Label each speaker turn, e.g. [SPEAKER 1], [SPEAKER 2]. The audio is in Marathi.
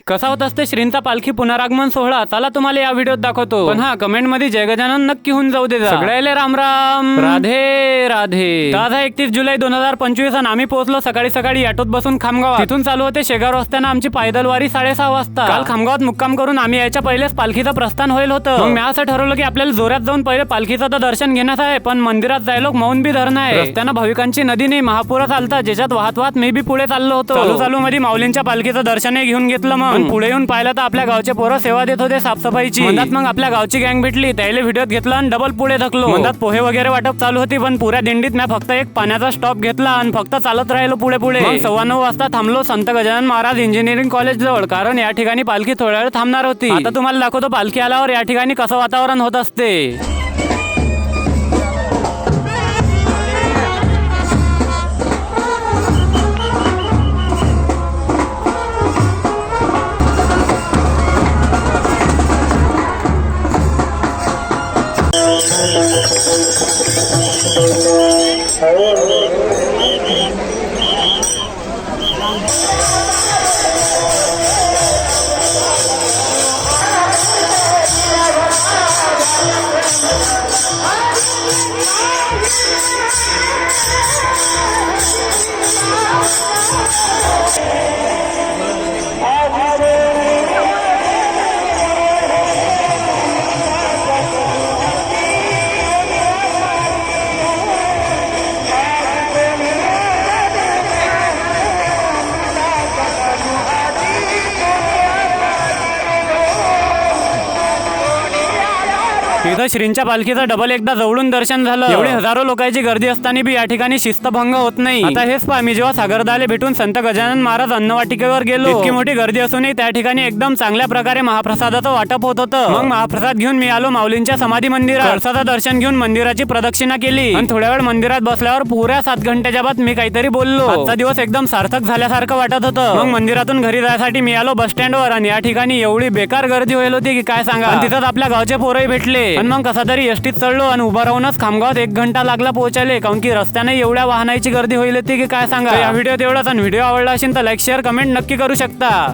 [SPEAKER 1] कसा होत असते श्रींचा पालखी पुनरागमन सोहळा, चला तुम्हाला या व्हिडिओत दाखवतो. पण हा कमेंट मध्ये जय गजानन नक्की होऊन जाऊ दे. सगळ्याले राम राम, राधे राधे. आज 31 जुलै 2025 आणि आम्ही पोहोचलो सकाळी सकाळी ऑटोत बसून खामगावात. तिथून चालू होते शेगाव रस्त्यानं आमची पायदल वारी 6:30 वाजता. काल खामगावात मुक्काम करून आम्ही याच्या पहिलेच पालखीचं प्रस्थान होईल होतं. मग मी असं ठरवलं की आपल्याला जोरात जाऊन पहिले पालखीचं तर दर्शन घेण्याचं आहे, पण मंदिरात जायला मौन बी धरणं आहे. रस्त्यानं भाविकांची नदी नाही महापुरा चालता, ज्याच्यात वाहत वाहत मी बी पुढे चाललो होतो. चालू मध्ये माऊलींच्या पालखीचं दर्शनही घेऊन घेतलं. मग पुढे येऊन पाहिलं तर आपल्या गावचे पोरं सेवा देत होते साफसफाईची. मग आपल्या गावची गँग भेटली, त्याला व्हिडिओत घेतला आणि डबल पुढे धकलो. मधात पोहे वगैरे वाटप चालू होती, पण पुऱ्या दिंडीत मी फक्त एक पाण्याचा स्टॉप घेतला आणि फक्त चालत राहिलो पुढे. 9:15 वाजता थांबलो संत गजानन महाराज इंजिनिअरिंग कॉलेज जवळ, कारण या ठिकाणी पालखी थोड्या वेळ थांबणार होती. आता तुम्हाला दाखवतो पालखी आल्यावर या ठिकाणी कसं वातावरण होत असते. इथं श्रींच्या पालखीचं डबल एकदा जवळून दर्शन झालं. एवढी हजारो लोकांची गर्दी असताना बी या ठिकाणी शिस्तभंग होत नाही. आता हेच पहा, मी जेव्हा सागरदाले भेटून संत गजानन महाराज अन्नवाटिकेवर गेलो, इतकी मोठी गर्दी असूनही त्या ठिकाणी एकदम चांगल्या प्रकारे महाप्रसादाचं वाटप होत होतं. मग महाप्रसाद घेऊन मी आलो माऊलींच्या समाधी मंदिरात. कळसाचं दर्शन घेऊन मंदिराची प्रदक्षिणा केली आणि थोड्या वेळ मंदिरात बसल्यावर पुऱ्या 7 घंट्याच्या बाद मी काहीतरी बोललो. आजचा दिवस एकदम सार्थक झाल्यासारखं वाटत होतं. मग मंदिरातून घरी जायसाठी मी आलो बस स्टँडवर आणि या ठिकाणी एवढी बेकार गर्दी होईल होती की काय सांगा. तिथंच आपल्या गावचे पोरही भेटले. मग कसा तरी एसटीत चढलो आणि उभा राहूनच खामगावात 1 घंटा लागला पोहोचायला, कारण की रस्त्याने एवढ्या वाहनाची गर्दी होईल होती की काय सांगा. या व्हिडिओत एवढाच, आणि व्हिडिओ आवडला असेल तर लाईक शेअर कमेंट नक्की करू शकता.